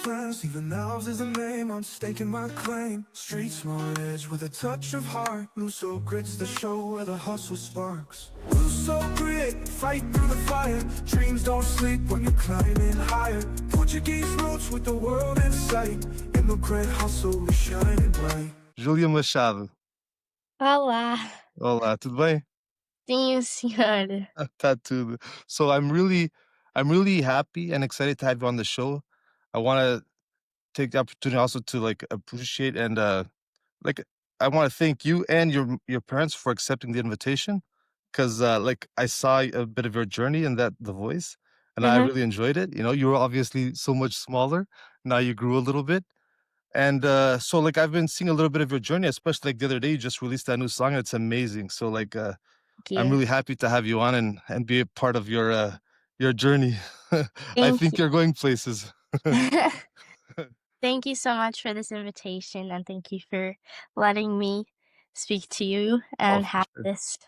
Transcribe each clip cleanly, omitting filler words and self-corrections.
plans, even elves is a name, I'm staking my claim. Street smart edge with a touch of heart. Luso Grit's the show where the hustle sparks. Luso Grit, fight through the fire. Dreams don't sleep when you're climbing higher. Portuguese roots with the world in sight. Immigrant hustle, we shining bright. Júlia Machado. Olá, Olá, tudo bem? sim, senhora. Tá tudo. So I'm really happy and excited to have you on the show. I wanna take the opportunity also to, like, appreciate and, like, I wanna thank you and your parents for accepting the invitation 'cause, like, I saw a bit of your journey in The Voice, and I Mhm. really enjoyed it. You know, you were obviously so much smaller. Now you grew a little bit. And, so, like, I've been seeing a little bit of your journey, especially, like, the other day, you just released that new song, and it's amazing. So, like, Thank I'm you. really happy to have you on and be a part of your journey. I Thank think you're going places. you. Thank you so much for this invitation, and thank you for letting me speak to you Oh, and for have sure. this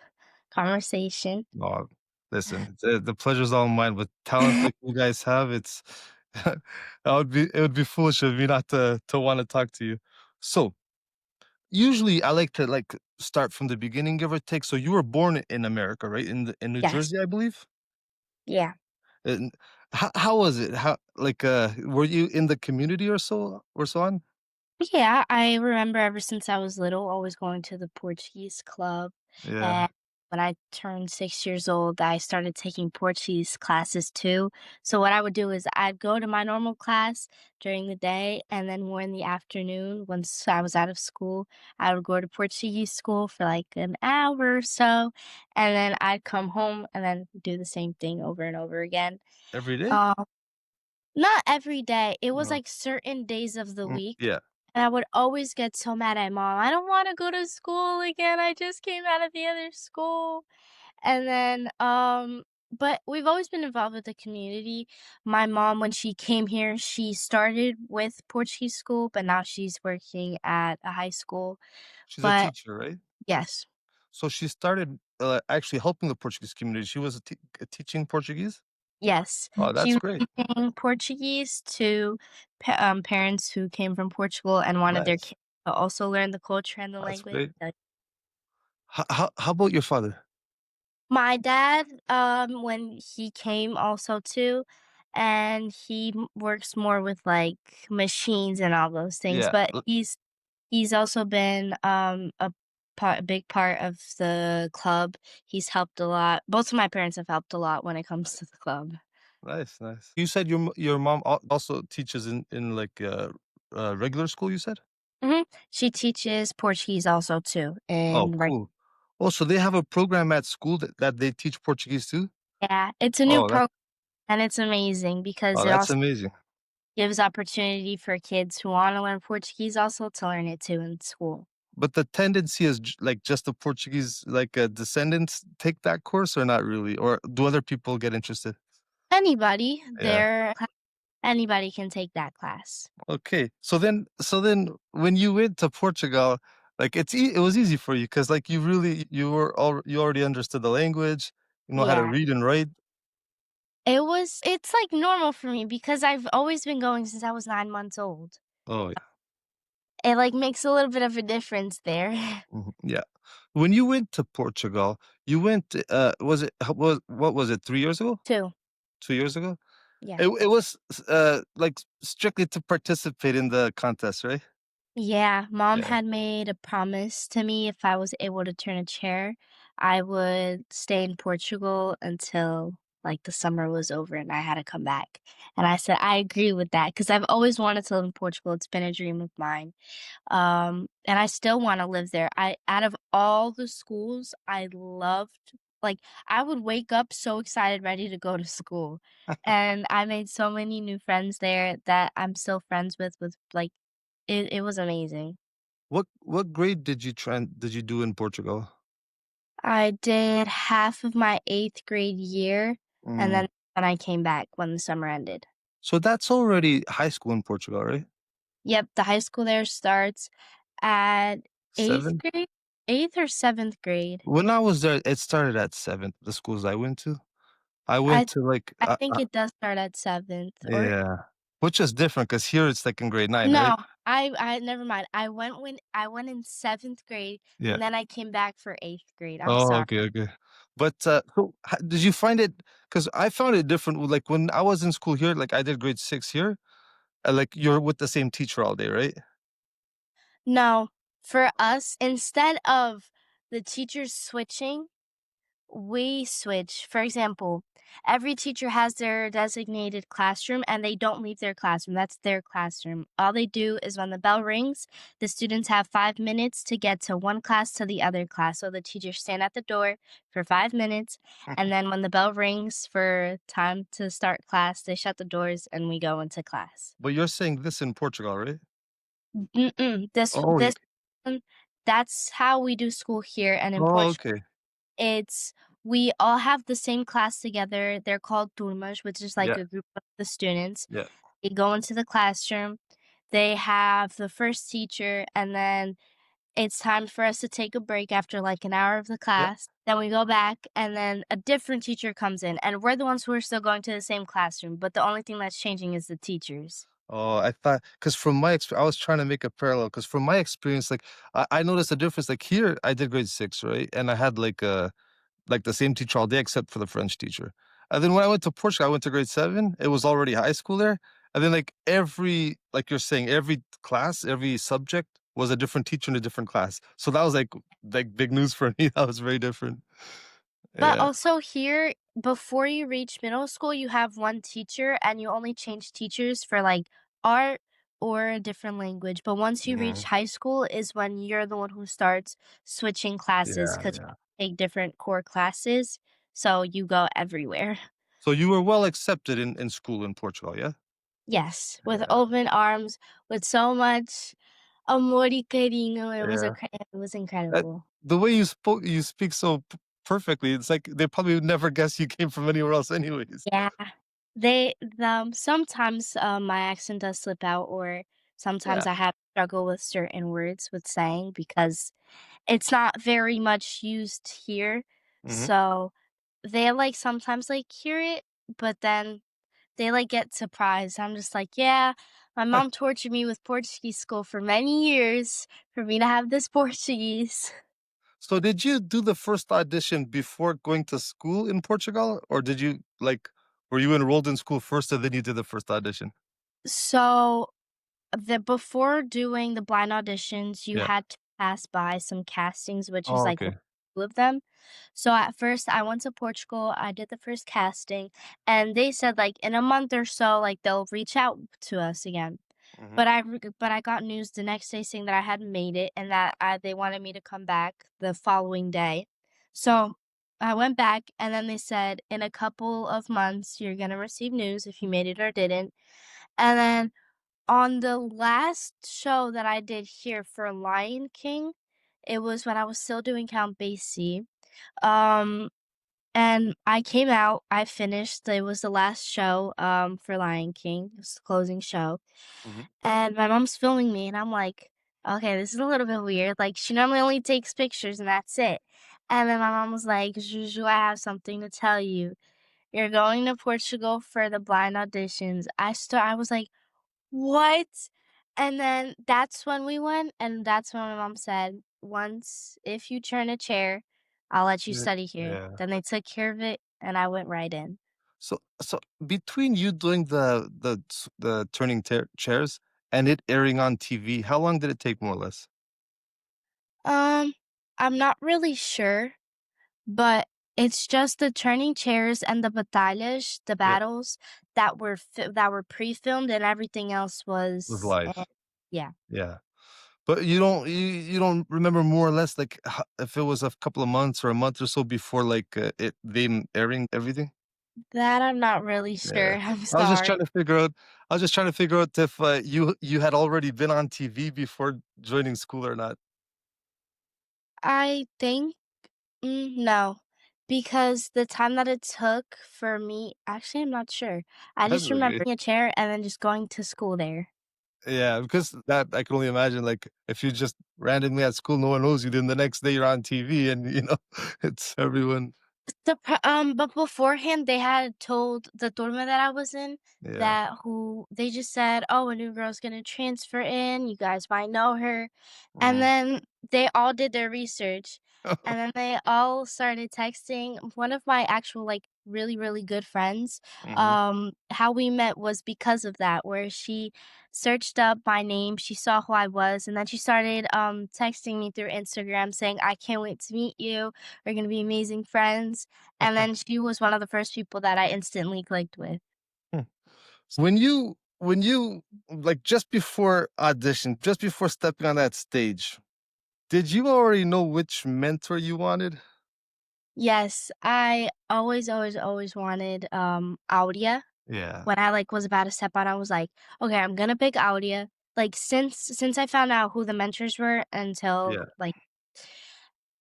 conversation. No, listen, the pleasure's all mine. With talent like you guys have, it's it would be foolish of me not to wanna talk to you. So, usually, I like to, like, start from the beginning, give or take. So you were born in America, right? In New Yes. Jersey, I believe? Yeah. And how was it? How like, were you in the community or so on? Yeah, I remember ever since I was little, always going to the Portuguese club. Yeah. And when I turned 6 years old, I started taking Portuguese classes too. So what I would do is I'd go to my normal class during the day, and then more in the afternoon, once I was out of school, I would go to Portuguese school for like an hour or so, and then I'd come home and then do the same thing over and over again. Every day? Um, Not every day. It was No. like certain days of the week. Yeah. And I would always get so mad at mom. I don't want to go to school again. I just came out of the other school. And then but we've always been involved with the community. My mom, when she came here, she started with Portuguese school, but now she's working at a high school. She's a But teacher, right? yes, So she started, actually helping the Portuguese community. She was teaching Portuguese? yes. Oh, She that's was great. teaching Portuguese to parents who came from Portugal and wanted their Nice. kids to also learn the culture and the That's language. great. How about your father? My dad, when he came also too, and he works more with, like, machines and all those things, Yeah. but he's also been, a big part of the club. He's helped a lot. Both of my parents have helped a lot when it comes to the club. Nice, nice. You said your mom also teaches in, like, regular school, you said? Mhm. She teaches Portuguese also too, Oh, and right. cool. Oh, so they have a program at school that they teach Portuguese too? Yeah, it's a new Oh, program, and it's amazing because it that's also amazing. gives opportunity for kids who wanna learn Portuguese also to learn it too in school. But the tendency is like just the Portuguese, like, descendants take that course or not really? Or do other people get interested? Anybody, Yeah. anybody can take that class. Okay. So then when you went to Portugal, like, it was easy for you because, like, you already understood the language, you know how to Yeah. read and write? It's, like, normal for me because I've always been going since I was 9 months old. Oh, yeah. It, like, makes a little bit of a difference there. Mhm, yeah. When you went to Portugal, you went, was it what was it, 3 years ago? 2. 2 years ago? Yeah. It was, like, strictly to participate in the contest, right? Yeah, mom Yeah. had made a promise to me if I was able to turn a chair, I would stay in Portugal until, like, the summer was over and I had to come back. And I said, "I agree with that because 'cause I've always wanted to live in Portugal, it's been a dream of mine. And I still wanna live there. I Out of all the schools, I loved, like, I would wake up so excited, ready to go to school, and I made so many new friends there that I'm still friends with, like, it was amazing. What grade did you do in Portugal? I did half of my 8th grade year, and Mm. then when I came back when the summer ended. So that's already high school in Portugal, right? Yep, the high school there starts at 8th 7? grade? 8th or 7th grade. When I was there, it started at 7th, the schools I went to. I I went to, like, I think it does start at 7th or yeah. which is different because here it's like in grade 9, right? No, I never mind. I went in 7th grade, Yeah. and then I came back for 8th grade. I'm Oh, sorry. okay, okay. But, so ho did you find it? Because I found it different with like, when I was in school here, like, I did grade 6 here, like, you're with the same teacher all day, right? No, for us, instead of the teachers switching, we switch. For example, every teacher has their designated classroom and they don't leave their classroom. That's their classroom. All they do is when the bell rings, the students have 5 minutes to get to one class to the other class. So the teachers stand at the door for 5 minutes. And then when the bell rings for time to start class, they shut the doors and we go into class. But you're saying this in Portugal, right? Mm-mm. Oh, This one, that's how we do school here. And in oh, Portugal, okay. it's we all have the same class together. They're called turmas, which is like Yeah, a group of the students. yeah, They go into the classroom. They have the first teacher, and then it's time for us to take a break after like an hour of the yeah. class. Then we go back, and then a different teacher comes in, and we're the ones who are still going to the same classroom. But the only thing that's changing is the teachers. Oh, I thought, because from my I was trying to make a parallel because from my experience, like, I noticed a difference, like, here, I did grade 6, right? And I had, like, the same teacher all day except for the French teacher. And then when I went to Portugal, I went to grade 7, it was already high school there, and then, like, like you're saying, every class, every subject was a different teacher in a different class. So that was, like, big news for me, that was very different. But Yeah, also here, before you reach middle school, you have one teacher and you only change teachers for like art or a different language. But once you reach mhm. high school is when you're the one who starts switching classes Yeah, because yeah. you take different core classes. So you go everywhere. So you were well accepted in school in Portugal, yeah? Yes, with Yeah, open arms, with so much amor y cariño. yeah. It was That incredible. the way you speak so perfectly, it's like they probably would never guess you came from anywhere else anyways. Yeah. Sometimes, my accent does slip out, or Yeah. sometimes I have struggle with certain words with saying because it's not very much used here, Mhm. so they, like, sometimes, like, hear it, but then they, like, get surprised. I'm just like, "Yeah, my mom tortured me with Portuguese school for many years for me to have this Portuguese." So did you do the first audition before going to school in Portugal, or did you, like, were you enrolled in school first and then you did the first audition? So before doing the blind auditions, you Yeah. had to pass by some castings, which is Oh, like okay. 2 of them. So at first, I went to Portugal, I did the first casting, and they said, like, in a month or so, like, they'll reach out to us again. Mhm. But I got news the next day saying that I hadn't made it and that they wanted me to come back the following day. So I went back, and then they said, "In a couple of months, you're gonna receive news if you made it or didn't." And then on the last show that I did here for Lion King, it was when I was still doing Count Basie, um, and I came out, I finished, it was the last show, for Lion King, it was the closing show, Mhm. and my mom's filming me, and I'm like, "Okay, this is a little bit weird," like, she normally only takes pictures and that's it, and then my mom was like, "Juju, I have something to tell you. You're going to Portugal for the blind auditions." I was like, "What?" And then that's when we went, and that's when my mom said, "Once if you turn a chair, I'll let you Yeah. study here." Yeah. Then they took care of it, and I went right in. So between you doing the turning chairs and it airing on TV, how long did it take more or less? Um, I'm not really sure, but it's just the turning chairs and the batalhas, the Yeah, battles that were pre-filmed, and everything else it was was live. yeah. Yeah. But you don't remember more or less, like, ho if it was a couple of months or a month or so before, like, it them airing everything? That I'm not really sure, Yeah. I'm I was just sorry. trying to figure out I was just trying to figure out if, you had already been on TV before joining school or not. I think no, because the time that it took for me actually, I'm not sure. I That's just remember okay. a chair and then just going to school there. Yeah, because that I can only imagine, like, if you just randomly at school, no one knows you, then the next day you're on TV and, it's everyone. But beforehand, they had told the turma that I was in Yeah. that who they just said, "Oh, a new girl's gonna transfer in. You guys might know her," and Mhm. then they all did their research, and then they all started texting. One of my actual like really really good friends, Mhm. how we met was because of that, where she searched up my name, she saw who I was, and then she started texting me through Instagram saying, "I can't wait to meet you. We're gonna be amazing friends." And then she was one of the first people that I instantly clicked with. When you like just before audition, just before stepping on that stage, did you already know which mentor you wanted? Yes, I always, always, always wanted, Audia. Yeah. When I, like, was about to step on, I was like, "Okay, I'm gonna pick Audia." Like, since I found out who the mentors were until, Yeah. like,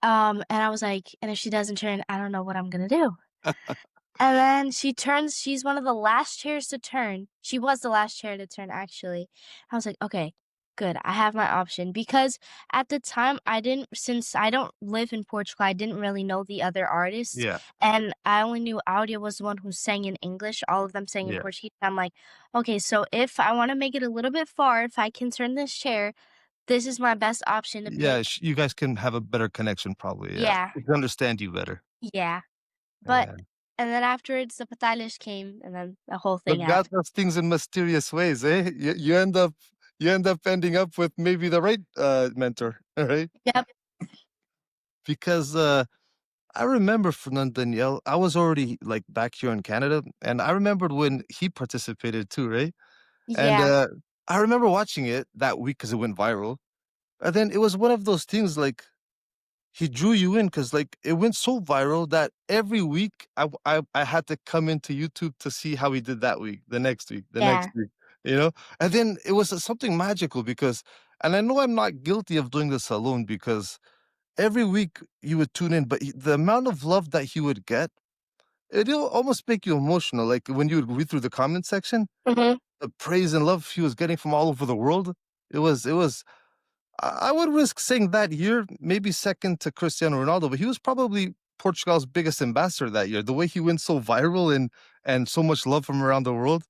and I was like, "And if she doesn't turn, I don't know what I'm gonna do." And then she's one of the last chairs to turn. She was the last chair to turn, actually. I was like, "Okay, good, I have my option." Because at the time, since I don't live in Portugal, I didn't really know the other artists, Yeah. and I only knew Audia was the one who sang in English, all of them sang in Yeah. Portuguese. I'm like, "Okay, so if I wanna make it a little bit far, if I can turn this chair, this is my best option to Yeah, pick." you guys can have a better connection probably, yeah. Yeah, She can understand you better. yeah. But Yeah. and then afterwards, the batalhas came, and then the whole thing But God happened. does things in mysterious ways, eh? You end up ending up with maybe the right, mentor, right? Yep. Because, I remember Fernand Daniel, I was already, like, back here in Canada, and I remembered when he participated too, right? And, Yeah. I remember watching it that week because it went viral, and then it was one of those things, like, he drew you in because, like, it went so viral that every week I had to come into YouTube to see how he did that week, the next week, the next Yeah. week, you know? And then it was something magical because and I know I'm not guilty of doing this alone because every week you would tune in, but the amount of love that he would get, it'll almost make you emotional, like, when you would read through the comment section, Mhm. the praise and love he was getting from all over the world, it was I would risk saying that year, maybe second to Cristiano Ronaldo, but he was probably Portugal's biggest ambassador that year. The way he went so viral and so much love from around the world.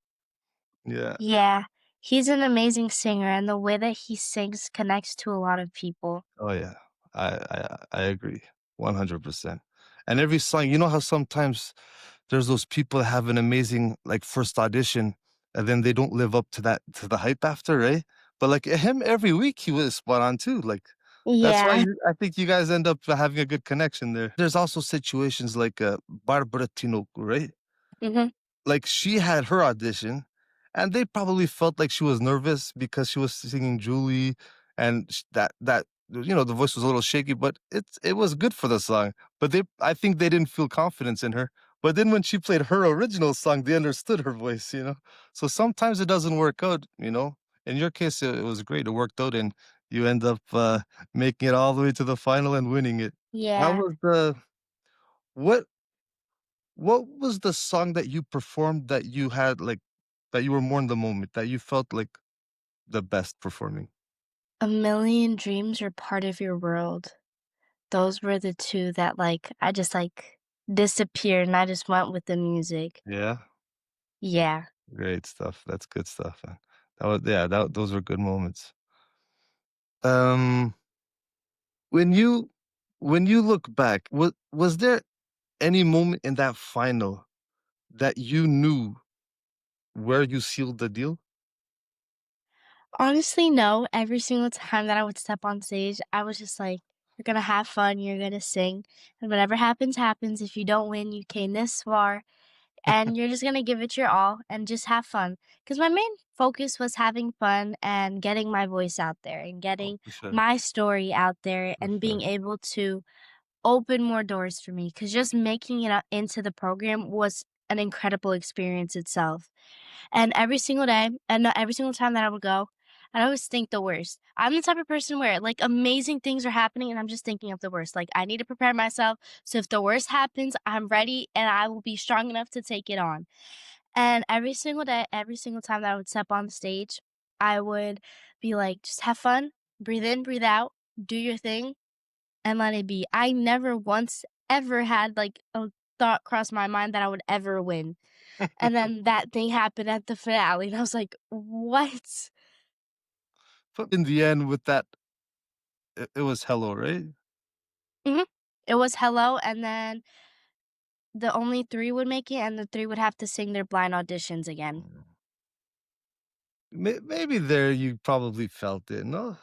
Yeah. Yeah. He's an amazing singer, and the way that he sings connects to a lot of people. Oh yeah. I agree. 100%. And every song, you know how sometimes there's those people that have an amazing like first audition and then they don't live up to the hype after, right? But like him every week he was spot on too. Like that's why Yeah. I think you guys end up having a good connection there. There's also situations like, Barbara Tinoco, right? Mhm. Like, she had her audition, and they probably felt like she was nervous because she was singing Julie, and the voice was a little shaky, but it was good for the song. But I think they didn't feel confidence in her. But then when she played her original song, they understood her voice, you know? So sometimes it doesn't work out, you know? In your case, it was great. It worked out, and you end up, making it all the way to the final and winning it. How Yeah. was the what what was the song that you performed that you had, like that you were more in the moment, that you felt like the best performing? A Million Dreams Are Part of Your World. Those were the 2 that, like, I just, like, disappeared, and I just went with the music. Yeah? Yeah. Great stuff. That's good stuff, man. That was yeah, those were good moments. Um, when you when you look back, was there any moment in that final that you knew where you sealed the deal? Honestly, no. Every single time that I would step on stage, I was just like, "You're gonna have fun, you're gonna sing, and whatever happens, happens. If you don't win, you came this far, and you're just gonna give it your all and just have fun." Because my main focus was having fun and getting my voice out there and Oh, getting for sure. my story out there For and sure. being able to open more doors for me. Because just making it out into the program was an incredible experience itself. And every single day, and every single time that I would go, I'd always think the worst. I'm the type of person where, like, amazing things are happening, and I'm just thinking of the worst. Like, I need to prepare myself, so if the worst happens, I'm ready, and I will be strong enough to take it on. And every single day, every single time that I would step on the stage, I would be like, "Just have fun, breathe in, breathe out, do your thing, and let it be." I never once ever had, like, a thought crossed my mind that I would ever win. And then that thing happened at the finale, and I was like, "What?" But in the end, with that, it was Hello, right? Mhm. It was "Hello," and then the only 3 would make it, and the 3 would have to sing their blind auditions again. Mm. Maybe there you probably felt it, no?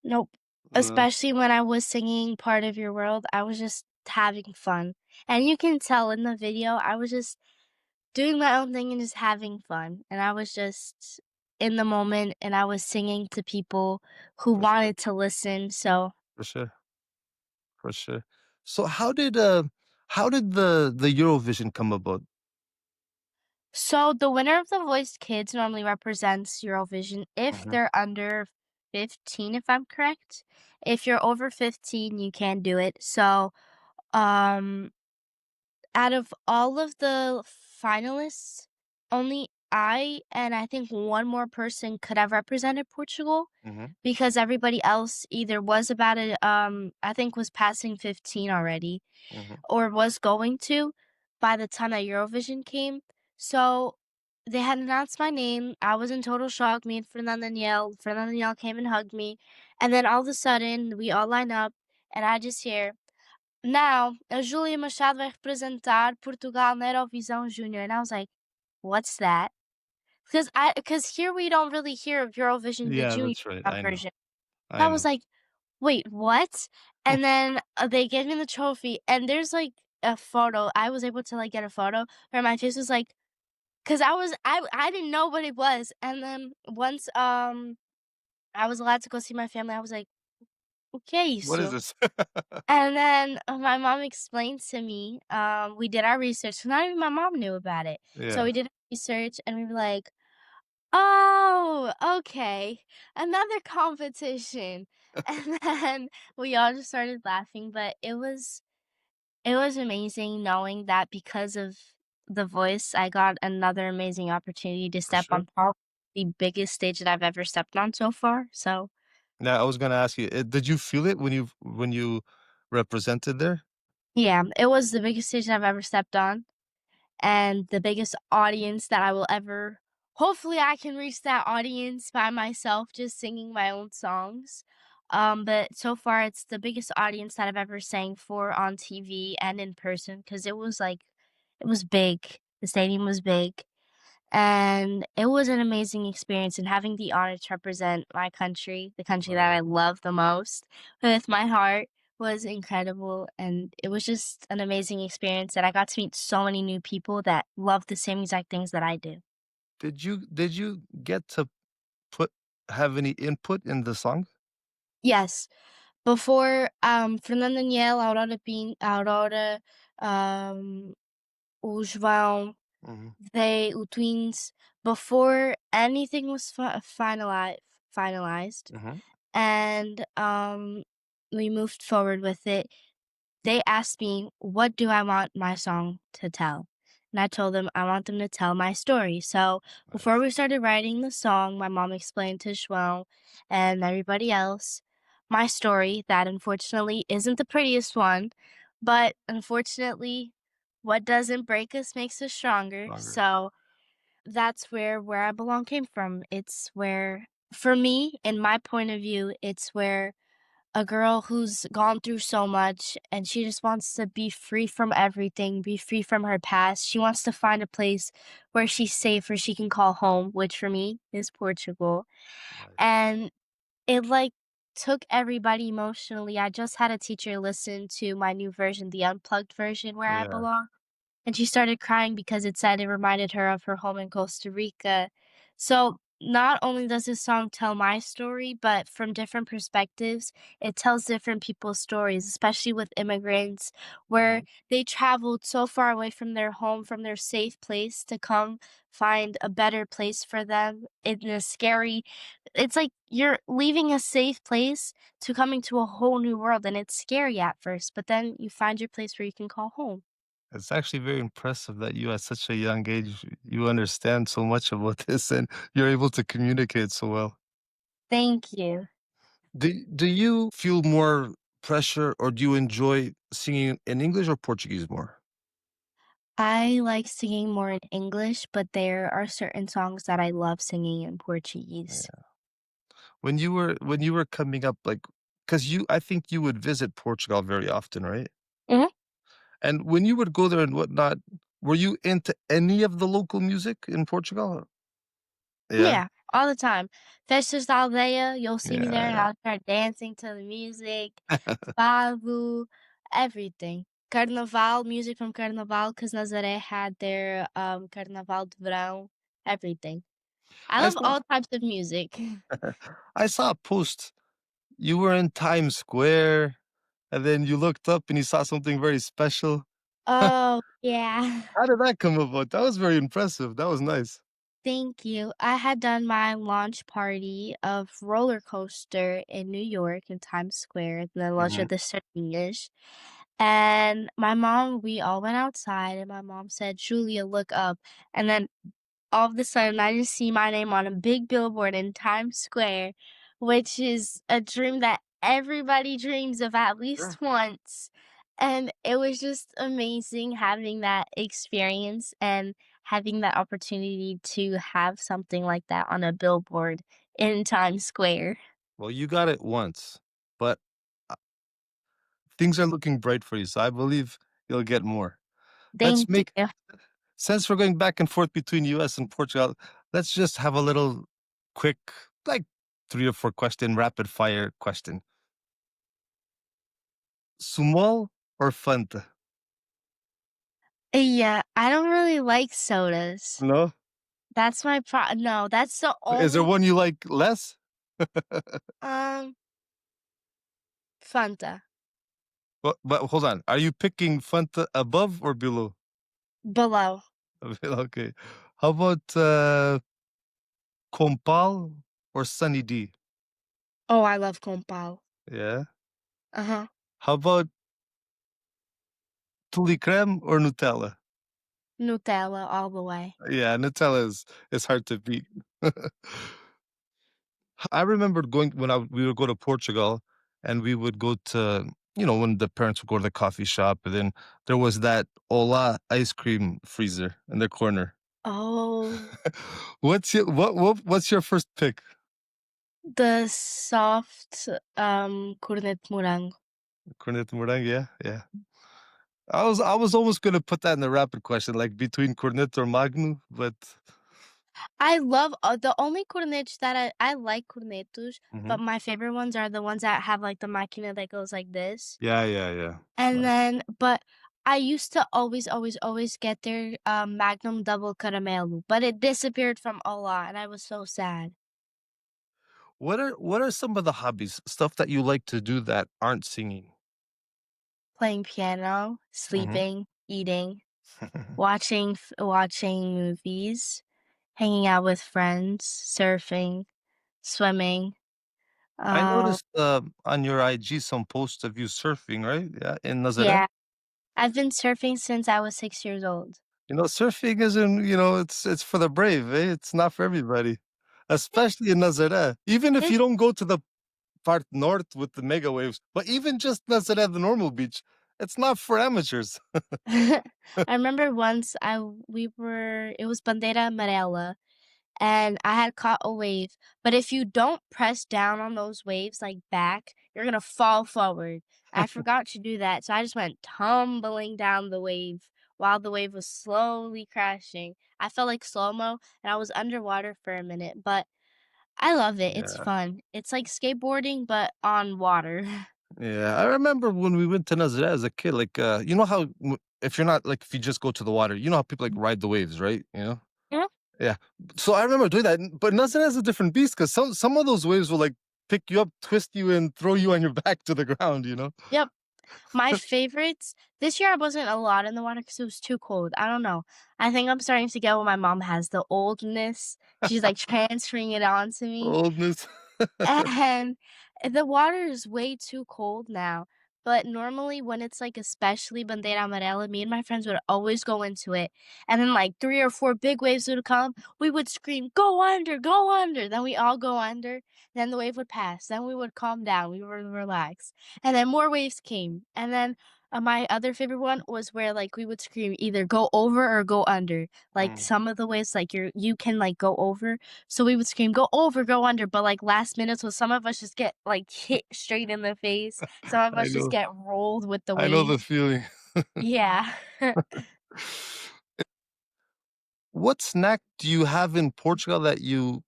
Nope. Uh, Especially when I was singing "Part of Your World," I was just having fun, and you can tell in the video, I was just doing my own thing and just having fun, and I was just in the moment, and I was singing to people who for sure, wanted to listen, so for sure, for sure. So how did the Eurovision come about? the winner of The Voice Kids normally represents Eurovision if Mhm, they're under 15, if I'm correct. If you're over 15, you can do it, um out of all of the finalists, only I and I think one more person could have represented Portugal mhm, because everybody else either was about it, I think was passing 15 already mhm. or was going to by the time that Eurovision came. So they had announced my name. I was in total shock. Me and Fernanda Niel came and hugged me. And then all of a sudden, we all line up, and I just hear, now, a Júlia Machado vai representar Portugal na Eurovisão Júnior, and I was like, "What's that?" Because here we don't really hear of Eurovision, the Yeah, junior that's right. I know. version. I I was know. like, "Wait, what?" And then, they gave me the trophy, and there's, like, a photo. I was able to, like, get a photo where my face was like, because I didn't know what it was, and then once, I was allowed to go see my family, I was like, "O que é What is isso?" this? And then, my mom explained to me, we did our research, so not even my mom knew about it. So Yeah. we did our research and we were like, "Oh, okay, another competition." And then we all just started laughing, but it was amazing knowing that because of The Voice, I got another amazing opportunity to For step sure. on probably the biggest stage that I've ever stepped on so far, so Now, I was gonna ask you, did you feel it when you represented there? yeah, it was the biggest stage I've ever stepped on. And the biggest audience that I will ever hopefully I can reach that audience by myself just singing my own songs. But so far it's the biggest audience that I've ever sang for on TV and in person because it was big. The stadium was big. And it was an amazing experience, and having the honor to represent my country, the country that Right. I love the most, with my heart was incredible, and it was just an amazing experience, and I got to meet so many new people that love the same exact things that I do. Did you get to put have any input in the song? Yes, before, Fernanda Niel, Aurora, um, o João, Mhm, o Twins, before anything was finalized, mhm. and, we moved forward with it. They asked me, "What do I want my song to tell?" And I told them, "I want them to tell my story." So, before Nice. we started writing the song, my mom explained to João and everybody else my story that unfortunately isn't the prettiest one, but unfortunately, what doesn't break us makes us stronger. Stronger. So, that's where I belong came from. It's where for me, in my point of view, it's where a girl who's gone through so much and she just wants to be free from everything, be free from her past. She wants to find a place where she's safe, where she can call home, which for me is Portugal. Nice. And it like took everybody emotionally. I just had a teacher listen to my new version, the unplugged version where I Yeah. belong. And she started crying because it said it reminded her of her home in Costa Rica. So, not only does this song tell my story, but from different perspectives, it tells different people's stories, especially with immigrants, where Mhm. they traveled so far away from their home, from their safe place to come find a better place for them in a scary it's like you're leaving a safe place to coming to a whole new world, and it's scary at first, but then you find your place where you can call home. It's actually very impressive that you, at such a young age, you understand so much about this and you're able to communicate so well. Thank you. Do you feel more pressure or do you enjoy singing in English or Portuguese more? I like singing more in English, but there are certain songs that I love singing in Portuguese. Yeah. When you were coming up, like, because I think you would visit Portugal very often, right? Mhm. And when you would go there and whatnot, were you into any of the local music in Portugal? Yeah? Yeah, all the time. Festas da aldeia, you'll see me there and Yeah, I'll start dancing to the music, fado, everything. Carnaval, music from Carnaval, because Nazaré had their Carnaval de Verão, everything. I I love saw all types of music. I saw a post. You were in Times Square, and then you looked up and you saw something very special. Oh, yeah. How did that come about? That was very impressive. That was nice. Thank you. I had done my launch party of roller coaster in New York in Times Square, and then launched Mhm. at the English. And my mom, we all went outside, and my mom said, "Julia, look up." And then all of a sudden, I just see my name on a big billboard in Times Square, which is a dream that everybody dreams of at Yeah. least once. And it was just amazing having that experience and having that opportunity to have something like that on a billboard in Times Square. Well, you got it once, but uh, things are looking bright for you, so I believe you'll get more. Let's Thank make you. Since we're going back and forth between US and Portugal, let's just have a little quick, like 3 or 4 question rapid fire question. Sumol or Fanta? Yeah, I don't really like sodas. No? That's my no, that's the Is there only one you like less? um, Fanta. But hold on. Are you picking Fanta above or below? Below. Okay. How about Compal or Sunny D? Oh, I love Compal. Yeah. Uh-huh. How about Tuli Creme or Nutella? Nutella all the way. Yeah, Nutella is hard to beat. I remembered going when we would go to Portugal and we would go to, when the parents would go to the coffee shop, and then there was that Ola ice cream freezer in the corner. Oh, What's your first pick? the soft, cornet morango. Cornet Meringue, yeah, yeah. I was almost gonna put that in the rapid question, like between Cornet or Magno, but I love the only cornets that I like cornetos, Mhm. but my favorite ones are the ones that have, like, the máquina that goes like this. Yeah, yeah, yeah. And Right. then but I used to always, always, always get their, Magnum Double Caramelo, but it disappeared from Ola, and I was so sad. What are some of the hobbies, stuff that you like to do that aren't singing? Playing piano, Mhm. sleeping, eating, watching movies, hanging out with friends, surfing, swimming, I um noticed, on your IG some posts of you surfing, right? Yeah, in Nazaré? yeah, I've been surfing since I was 6 years old. Surfing isn't, it's for the brave, eh? It's not for everybody, especially in Nazaré. Even if It you don't go to the part north with the mega waves, but even just Nazaré, the normal beach, it's not for amateurs. I remember once we were it was Bandeira Amarela, and I had caught a wave, but if you don't press down on those waves, like, back, you're gonna fall forward. I forgot to do that, so I just went tumbling down the wave while the wave was slowly crashing. I felt like slow-mo, and I was underwater for a minute, but I love it, it's Yeah. fun. It's like skateboarding, but on water. Yeah, I remember when we went to Nazaré as a kid, like, you know how if you're not like if you just go to the water, you know how people like ride the waves, right? Yeah. Yeah. So I remember doing that, but Nazaré is a different beast because some of those waves will like pick you up, twist you, and throw you on your back to the ground. Yep. My favorites this year I wasn't a lot in the water because it was too cold, I don't know. I think I'm starting to get what my mom has, the oldness. She's, like, transferring it onto me, Oldness. and the water is way too cold now, but normally when it's, like, especially Bandeira Amarela, me and my friends would always go into it, and then, like, 3 or 4 big waves would come, we would scream, go under," then we all go under, then the wave would pass, then we would calm down, we would relax, and then more waves came, and then My other favorite one was where, like, we would scream either "Go over" or "Go under." Like, Mm. some of the ways, like, you can, like, go over, so we would scream, "Go over, go under," but, like, last minute, so some of us just get, like, hit straight in the face, some of I us just know. get rolled with the I know the wave. feeling. Yeah. What snack do you have in Portugal that you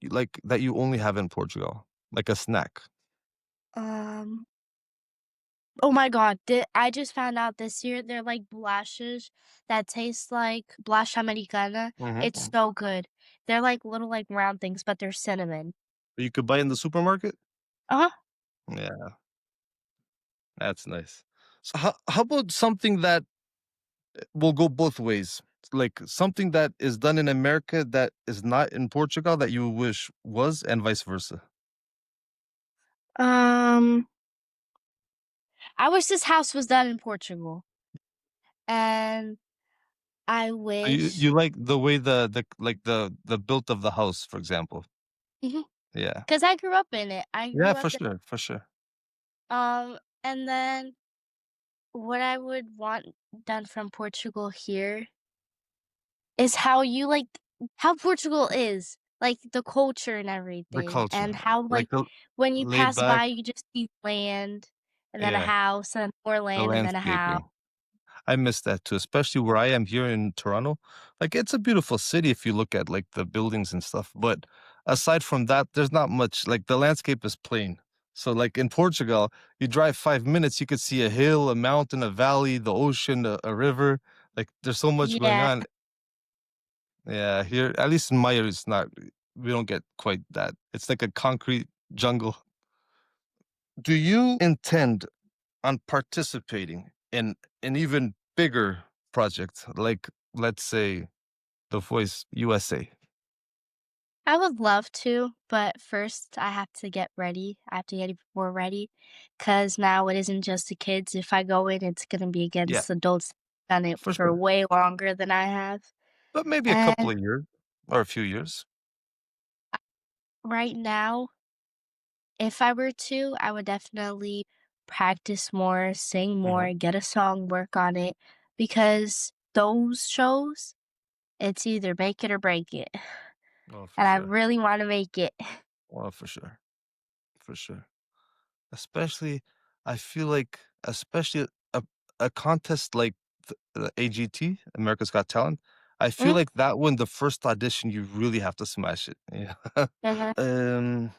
like that you only have in Portugal? Like a snack? Um, oh my god, I just found out this year they're like blushes that taste like blush americana. Mhm, It's mhm. so good. They're like little, like, round things, but they're cinnamon. You could buy in the supermarket? Uh-huh. Yeah, that's nice. So how about something that will go both ways? Like something that is done in America that is not in Portugal that you wish was, and vice versa. Um, I wish this house was done in Portugal, and I So wish you like the way the built of the house, for example. mhm, Yeah. 'cause I grew up in it. I Yeah, grew for up in sure, for sure. and then what I would want done from Portugal here is how you like how Portugal is, like, the culture and The everything, and culture, how, like like, the when you laid pass back, by, you just see land, and then a yeah, house, and more the land, and then a house. landscaping. I miss that too, especially where I am here in Toronto. Like it's a beautiful city if you look at like the buildings and stuff, but aside from that, there's not much. Like the landscape is plain. So like in Portugal, you drive 5 minutes, you could see a hill, a mountain, a valley, the ocean, a river. Like there's so much going Yeah, on. Yeah, here, at least in my area, it's not. We don't get quite that. It's like a concrete jungle. Do you intend on participating in an even bigger project, like let's say The Voice USA? I would love to, but first I have to get ready. I have to get even more ready, cause now it isn't just the kids. If I go in, it's gonna be Yeah, against adults done it for for sure. way longer than I have. But maybe a couple And of years or a few years. right now, if I were to, I would definitely practice more, sing Mhm. more, get a song, work on it, because those shows, it's either make it or break it. Oh, for And I sure. really want to make it. Well, for sure. For sure. Especially, I feel like, especially a contest like the AGT, America's Got Talent, I feel Mm, like that one, the first audition, you really have to smash it. Yeah. mhm. Um,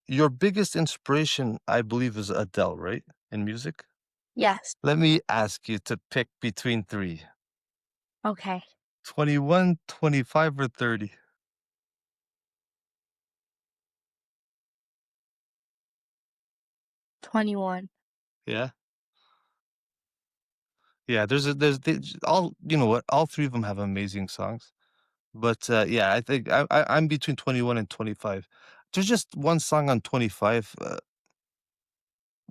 your biggest inspiration, I believe, is Adele, right? In music? Yes. Let me ask you to pick between 3. Okay. 21, 25, or 30? 21. Yeah? Yeah, there's all you know what? All 3 of them have amazing songs. But, yeah, I think I'm between 21 and 25. There's just one song on 25,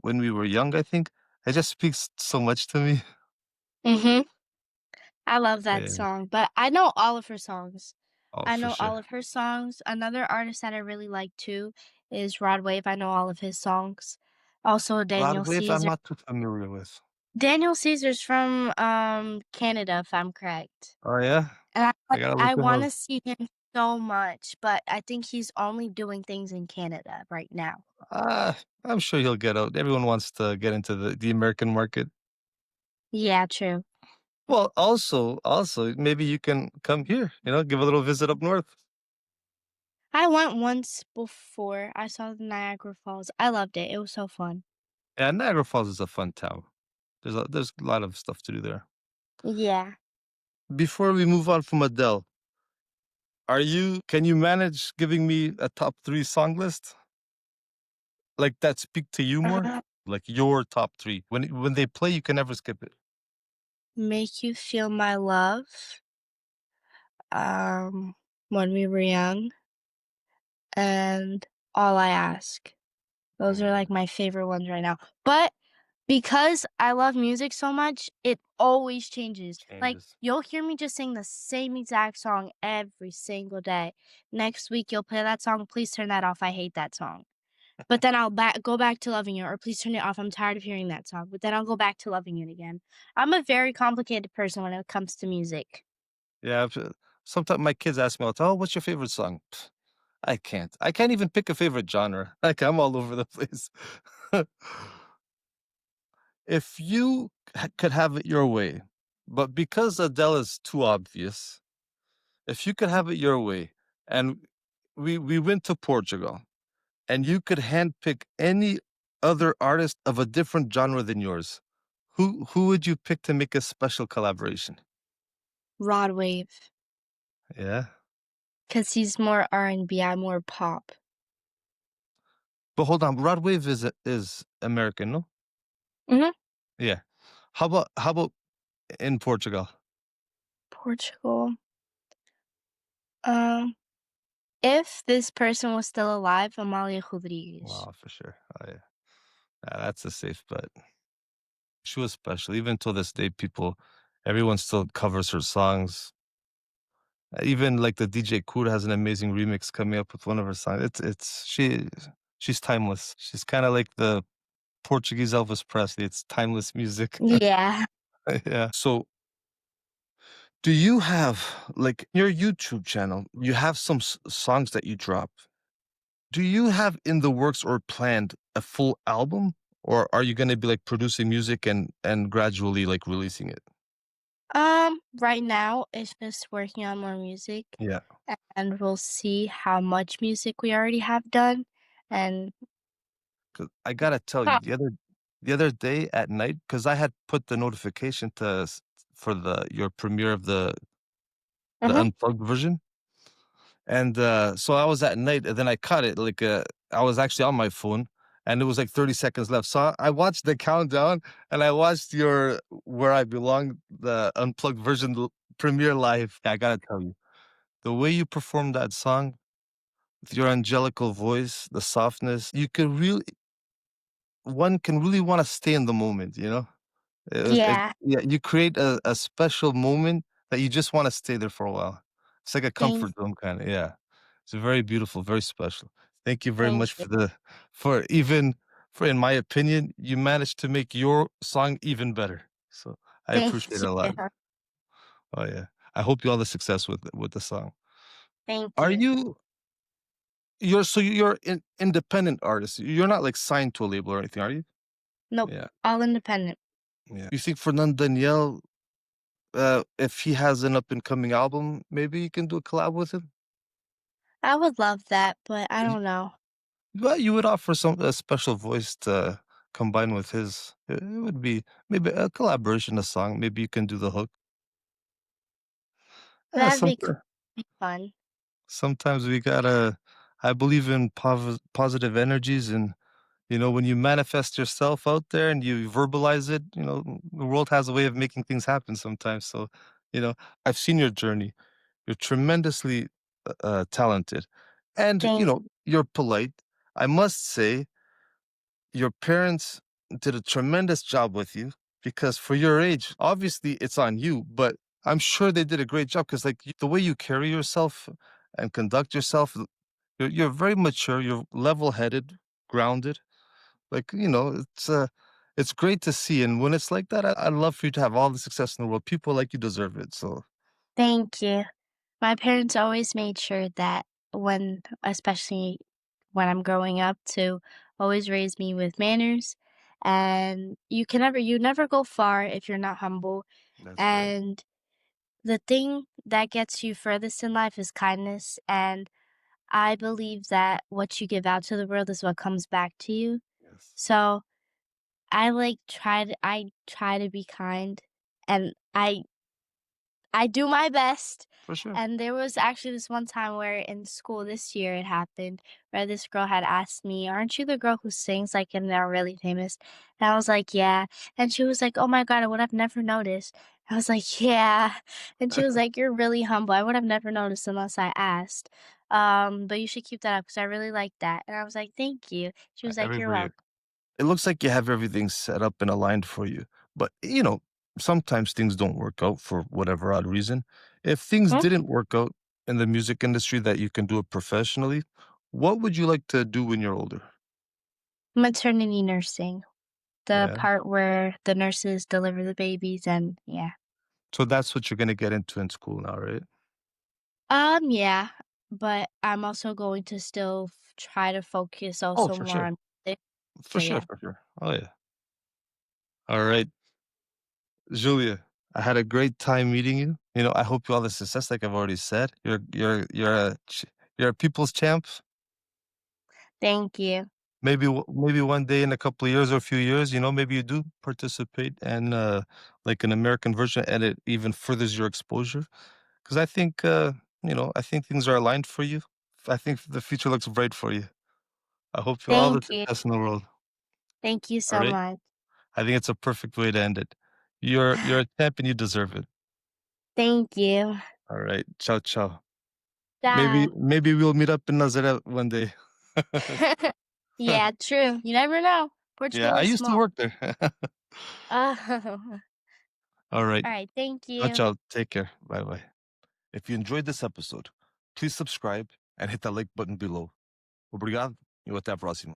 when we were young, I think. It just speaks so much to me. Mhm. I love that Yeah. song, but I know all of her songs. Oh, I for know all sure. of her songs. Another artist that I really like too is Rod Wave. I know all of his songs. Also Rod Daniel Wave, I'm Caesar. not too familiar with. Daniel Caesar's from Canada, if I'm correct. Oh, yeah? And I gotta I look him up. wanna see him so much, but I think he's only doing things in Canada right now. I'm sure he'll get out. Everyone wants to get into the American market. Yeah, true. Well, also, maybe you can come here, give a little visit up north. I went once before. I saw the Niagara Falls. I loved it. It was so fun. Yeah, Niagara Falls is a fun town. There's a lot of stuff to do there. Yeah. Before we move on from Adele, can you manage giving me a top 3 song list? Like, that speak to you more? Like, your top 3. When they play, you can never skip it. Make You Feel My Love, When We Were Young, and All I Ask. Those are, Mm, like, my favorite ones right now. But because I love music so much, it always changes. Like, changes. you'll hear me just sing the same exact song every single day. Next week, you'll play that song, "Please turn that off, I hate that song." but then I'll go back to loving it, or please turn it off. I'm tired of hearing that song. But then I'll go back to loving it again. I'm a very complicated person when it comes to music. Yeah, sometimes my kids ask me all the time, "Oh, what's your favorite song?" I can't. I can't even pick a favorite genre. Like, I'm all over the place. If you could have it your way, but because Adele is too obvious, if you could have it your way and we went to Portugal and you could handpick any other artist of a different genre than yours, who would you pick to make a special collaboration? Rod Wave, Yeah. cause he's more R&B, I'm more pop. But hold on, Rod Wave is American, no? Mhm. Yeah. How about in Portugal? Portugal. Um, if this person was still alive, Amalia Rodrigues. Wow, for sure. Oh yeah. That's a safe bet. She was special. Even till this day, everyone still covers her songs. Even like the DJ Kur has an amazing remix coming up with one of her songs. She's timeless. She's kind of like the Portuguese Elvis Presley. It's timeless music. Yeah. Yeah. So, do you have like your YouTube channel? You have some songs that you drop. Do you have in the works or planned a full album, or are you going to be like producing music and gradually like releasing it? Right now, it's just working on more music, Yeah. and we'll see how much music we already have done, and 'Cause I gotta tell you, Huh. the other day at night, because I had put the notification for your premiere of the Mhm. unplugged version, and, so I was at night, and then I caught it, like, I was actually on my phone, and it was, like, 30 seconds left, so I watched the countdown, and I watched your "Where I Belong," the unplugged version premiere live. I gotta tell you, the way you performed that song with your angelical voice, the softness, you could really one can really wanna stay in the moment, you know? Yeah, Yeah, you create a special moment that you just wanna stay there for a while. It's like a thank comfort zone kinda, yeah. It's very beautiful, very special. Thank you very thank much you, for even for in my opinion, you managed to make your song even better. So, I thank appreciate it you, a lot. Oh, yeah. I hope you all the success with the song. thank Are you. you're an independent artist. You're not, like, signed to a label or anything, are you? Nope, Yeah, all independent. yeah. You think Fernando Daniel, if he has an up and coming album, maybe you can do a collab with him? I would love that, but I Y don't know. Well, you would offer a special voice to combine with his. It would be maybe a collaboration, a song. Maybe you can do the hook. Yeah, That'd be fun. sometimes we gotta I believe in positive energies and, when you manifest yourself out there and you verbalize it, the world has a way of making things happen sometimes. So, you know, I've seen your journey. You're tremendously talented, and Thank you're polite. I must say, your parents did a tremendous job with you because for your age, obviously it's on you, but I'm sure they did a great job because, like, the way you carry yourself and conduct yourself, you're very mature. You're level-headed, grounded. Like, it's great to see, and when it's like that, I'd love for you to have all the success in the world. People like you deserve it, so thank you. My parents always made sure that especially when I'm growing up, to always raise me with manners, and you never go far if you're not humble, that's right. and the thing that gets you furthest in life is kindness, and I believe that what you give out to the world is what comes back to you. Yes. So, I try to be kind, and I do my best. For sure. And there was actually this one time where in school this year it happened where this girl had asked me, "Aren't you the girl who sings like and they're really famous?" And I was like, "Yeah." And she was like, "Oh my God, I would have never noticed." I was like, "Yeah." And she was like, "You're really humble. I would have never noticed unless I asked. But you should keep that up because I really like that." And I was like, "Thank you." She was like, "You're Everybody welcome." It looks like you have everything set up and aligned for you. But, sometimes things don't work out for whatever odd reason. If things Hmm? didn't work out in the music industry that you can do it professionally, what would you like to do when you're older? Maternity nursing, the Yeah. part where the nurses deliver the babies and yeah. So that's what you're gonna get into in school now, right? Yeah, but I'm also going to still try to focus Oh, also for more sure. on music. For So sure, yeah. for sure. Oh, yeah. Alright. Julia, I had a great time meeting you. You know, I hope you all the success like I've already said. You're a people's champ. Thank you. Maybe one day in a couple of years or a few years, you know, maybe you do participate and, like, an American version, and it even furthers your exposure. Because I think, I think things are aligned for you. I think the future looks bright for you. I hope you all the Thank you. success in the world. Thank you so Alright? much. I think it's a perfect way to end it. You're a champ and you deserve it. Thank you. Alright. Ciao, ciao. Maybe Ciao. maybe we'll meet up in Nazareth one day. Yeah, true. You never know. Yeah, Portugal I is used to small. work there. Oh. Alright. Alright, thank Ciao, you. ciao. Take care. Bye-bye. If you enjoyed this episode, please subscribe and hit that like button below. Obrigado e até a próxima.